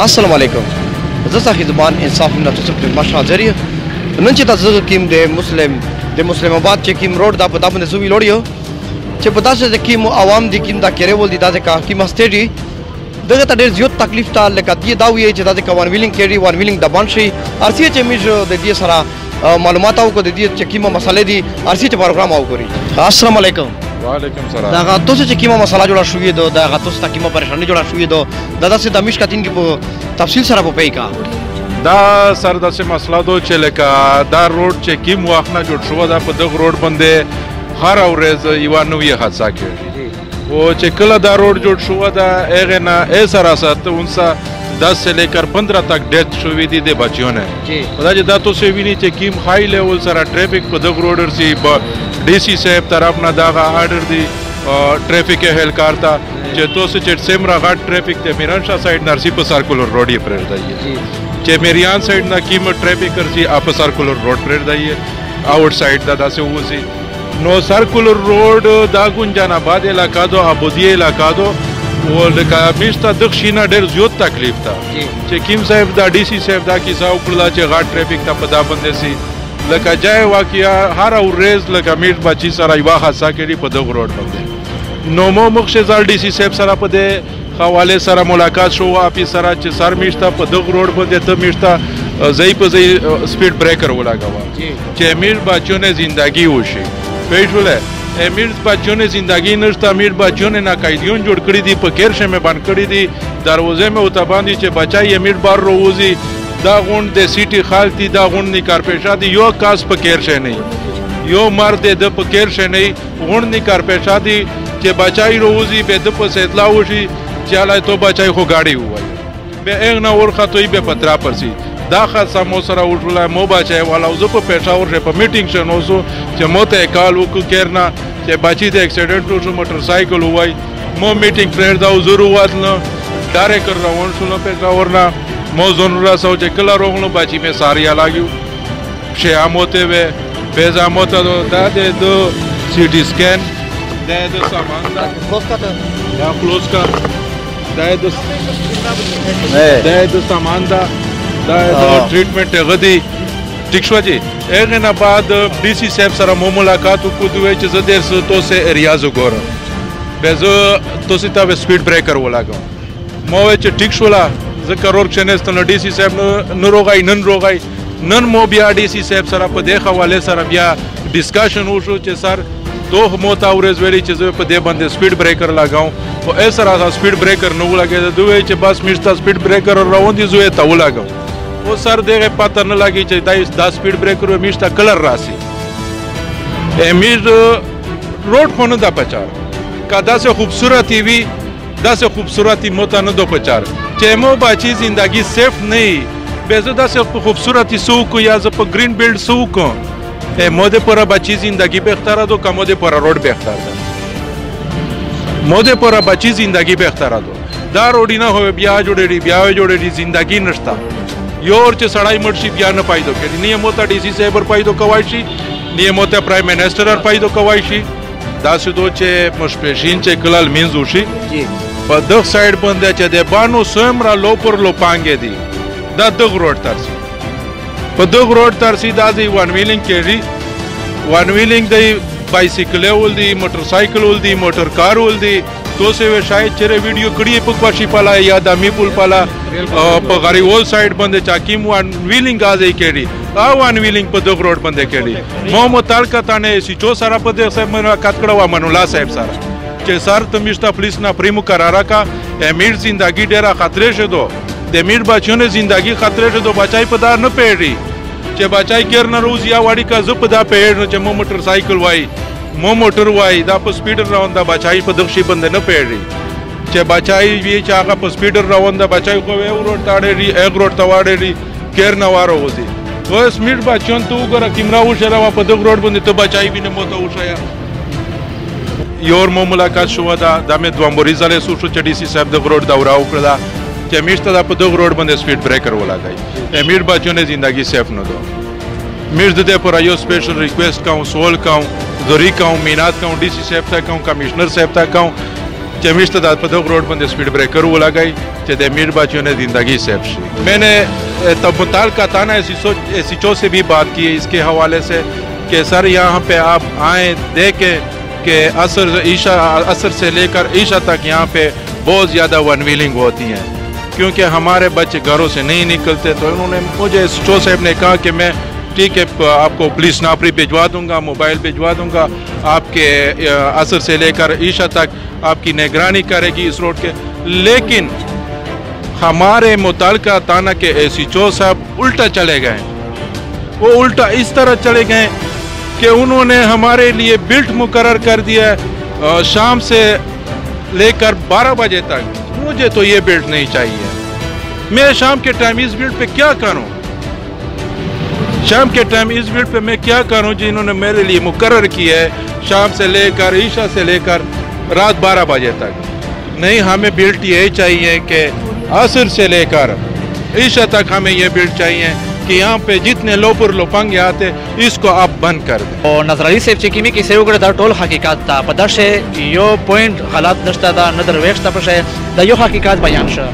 अस्सलाम वालेकुम जसा खिदमान इंसाफ नतुस खिदमत हाजिर नन च तज़ किम दे मुस्लिमाबाद च किम रोड दा पता बंदे सुवी लोडियो च पता से किम आवाम दी किम दा केरे बोल दी दा का किम स्टेडी दगा ता देर जियो तकलीफ ता लेका दी दावी च दा का वन विलिंग केरी वन विलिंग दा बनशी आरसी च मिज दे दी सारा मालूमात को दे दी च किम मसले दी आरसी च प्रोग्राम आओ करी अस्सलाम वालेकुम वालेकुम सलाम दागा तो से किमा मसला जोड़ा शुये दो दागा तो से किमा परेशानी जोड़ा शुये दो दादा से दमिश का तीन की तफसील सरा पे का दा सर दा से मसला दो चले का दा रोड चे किम वाखना जो शुवा दा पदक रोड बंदे हर औरेज इवानु ये हादसा के वो चे कला दा रोड जो शुवा दा एगे ना ए सरासत उनसा 10 से लेकर 15 तक डेथ शुवी थी दे बच्चों ने पता जे दा तो से भी नहीं चे किम हाई लेवल सारा ट्रैफिक पदक रोडर सी डीसी साहब तरफ ना दागा आर्डर दी ट्रैफिक के हेल करता जे तो से चेट सेमरा घाट ट्रैफिक ते मिरांशा साइड नरसी पर सर्कुलर रोड ये प्रेर दाइए जे मेरियान साइड ना कीम ट्रैफिक कर सी आप सर्कुलर रोड प्रेर दाइए आउट साइड दादा से वो सी नो सर्कुलर रोड दागुन जाना बाद इलाका दो आबुदिये इलाका दो वो लका मिस्ता दक्षिणा डेर ज्योत तकलीफ था जे किम साहब दा डीसी साहब दा की साउ कुला चे घाट ट्रैफिक ता पदा बंदे सी लका जाए वाकिया हर औरेज लका मीट बाची सारा इवा हादसा के लिए पदक रोड बंदे नोमो मुख्शेजाल डीसी साहब सारा पदे हवाले सारा मुलाकात शो आपी सारा चे सर मिश्ता पदक रोड बंदे तो मिश्ता जई पे जई स्पीड ब्रेकर वो लगा हुआ चे मीर बच्चों ने जिंदगी होशी पेशुल है मीर बच्चों ने जिंदगी नष्टा मीर बच्चों ने नाकायदियों जोड़ करी दी पकेरशे में बंद करी दी दरवाजे में उताबांदी चे बचाई मीर बार रोजी दागुन दे सिटी खालती दागुन निकार पेशा दी यो कास पकेर शे नहीं यो मर दे द पकेर शे नहीं गुण निकार पेशा दी जे बचाई रोजी बे द पसेतला उशी चला तो बचाई को गाड़ी हुआ बे एक ना और खतोई बे पत्रा परसी दा खासा मोसरा उठला मो बचाई वाला उज पे पेशा और रे मीटिंग शन ओसो जे मोते काल उक केरना जे बची दे एक्सीडेंट उस मोटरसाइकिल हुई मो मीटिंग प्रेर दा जरूरत न डारे कर रहा हूं सुनो पे वरना मो जोनुरा सौ जे कला रोगनो बाची में सारिया लाग्यू शे आमोते वे बेजा मोता दो दादे दो सीटी स्कैन दे दो सामान दा क्लोज का या क्लोज का दे दो सामान दा दो ट्रीटमेंट गदी टिकशवा जी एगे ना बाद डीसी साहब सरा मो मुलाकात को दुए च जदेर से तो से रियाज गोर बेजो तो सिता वे स्पीड ब्रेकर वो लागो मो च टिकशला जकरोर चनेस तो डीसी साहब न रोगाई नन मो बिया डीसी साहब सरा पे देखा वाले सरा बिया डिस्कशन उशो चे सर दो मोता उरेज वेरी चीज़ पे दे बंदे स्पीड ब्रेकर लगाऊं वो ऐसा रहा स्पीड ब्रेकर न लगे दुए चे बस मिस्ता स्पीड ब्रेकर और रवंदी जुए ता लगाऊं वो सर देखे पता न लगी चे दा स्पीड ब्रेकर में मिस्ता कलर रासी ए मिर रोड फोन दा पचार का दा से खूबसूरती भी दा से खूबसूरती मोता न दो पचार चेमो बाची जिंदगी सेफ नहीं बेजुदा से खूबसूरती सूक या जब ग्रीन बिल्ड सूक ए मोदे पर बाची जिंदगी बेख्तारा दो का मोदे पर रोड बेख्तार दा मोदे पर बाची जिंदगी बेख्तारा दो दा रोडी ना होवे ब्याह जोड़ेडी जिंदगी नष्टा योर चे सड़ाई मर्शी ब्याह न पाई दो के नियम होता डीसी साहब पाई दो कवाइशी नियम होता प्राइम मिनिस्टर पाई दो कवाइशी दास दो चे मशपेशीन चे कलाल मिंजूशी पर दग साइड बंदे चे दे बानो स्वयं लो पर लो पांगे दी दा दग रोड तरसी पर दग रोड तरसी दा दी वन व्हीलिंग केरी वन व्हीलिंग दी बाइसिकल उल दी मोटरसाइकिल उल दी मोटर कार उल दी तो से वे शायद चेरे वीडियो कड़ी पकवाशी पाला या दामी पुल पाला पगारी ओल साइड बंदे चाकी वन व्हीलिंग आ जाई केरी आ वन व्हीलिंग पर दग रोड बंदे केरी मोहम्मद तालका ताने सिचो सारा पदे साहब मना कातकड़वा मनुला साहब सारा के सर तमिश्ता पुलिस ना प्रीमु करारा का एमीर जिंदगी डेरा खतरे से दो देमीर बच्चों ने जिंदगी खतरे से दो बचाई पदा न पेड़ी चे बचाई केर न रोज या वाड़ी का जुप दा पेड़ न चे मो मोटरसाइकिल वाई मो मोटर वाई दा पर स्पीडर राउंड दा बचाई पदक्षी बंदे न पेड़ी चे बचाई ये चागा पर स्पीडर राउंड दा बचाई को वे रोड ताड़े री एक रोड तवाड़े री केर न वारो होती वो स्पीड बच्चों तो उगर किमरा उशरा वा पदक रोड बंदे तो बचाई भी न मोता उशाया योर मो मुलाकात शुवा दा में द्वंबोरी जाले सुशु चडीसी साहब दग रोड दौरा उकड़ा के मिर्ता दा पदक रोड बंदे स्पीड ब्रेकर वो लगाई एमीर बच्चों ने जिंदगी सेफ न दो मिर्द दे पर आयो स्पेशल रिक्वेस्ट काऊं सोल काऊं जरी काऊं मीनात काऊं डीसी साहब था काऊं कमिश्नर साहब था काऊं چې میشته د په دغه روډ باندې سپیډ بریکر ولګای چې د میر بچیوں نے زندگی سیف شي. میں نے متعلقہ تھانہ ایس ایچ او سے بھی بات کی ہے اس کے حوالے سے کہ سر یہاں پہ آپ آئیں دیکھیں کہ عصر سے لے کر عشاء تک یہاں پہ بہت زیادہ ون ویلنگ ہوتی ہیں کیونکہ ہمارے بچے گھروں سے نہیں نکلتے. تو انہوں نے مجھے ایس ایچ او صاحب نے کہا کہ میں ٹھیک ہے آپ کو پولیس ناپری بھجوا دوں گا, موبائل بھجوا دوں گا, آپ کے عصر سے لے کر عشاء تک آپ کی نگرانی کرے گی اس روڈ کے. لیکن ہمارے متعلقہ تھانہ کے ایس ایچ او صاحب الٹا چلے گئے. وہ الٹا اس طرح چلے گئے کہ انہوں نے ہمارے لیے بلٹ مقرر کر دیا ہے شام سے لے کر 12 بجے تک. مجھے تو یہ بلٹ نہیں چاہیے. میں شام کے ٹائم اس بلٹ پہ کیا کروں؟ شام کے ٹائم اس بلٹ پہ میں کیا کروں جنہوں نے میرے لیے مقرر کیا ہے شام سے لے کر عشاء سے لے کر رات 12 بجے تک. نہیں, ہمیں بلٹ یہی چاہیے کہ عصر سے لے کر عشاء تک ہمیں یہ بلٹ چاہیے کہ یہاں پہ جتنے لوپر لوپنگے آتے اس کو آپ بند کر دیں. او نظر علي صاحب چې کیمی کې سیو کړه دا ټول حقیقت ته په داسې یو پوینټ غلط نشته دا نه درويشته په شی دا یو حقیقت بیان شه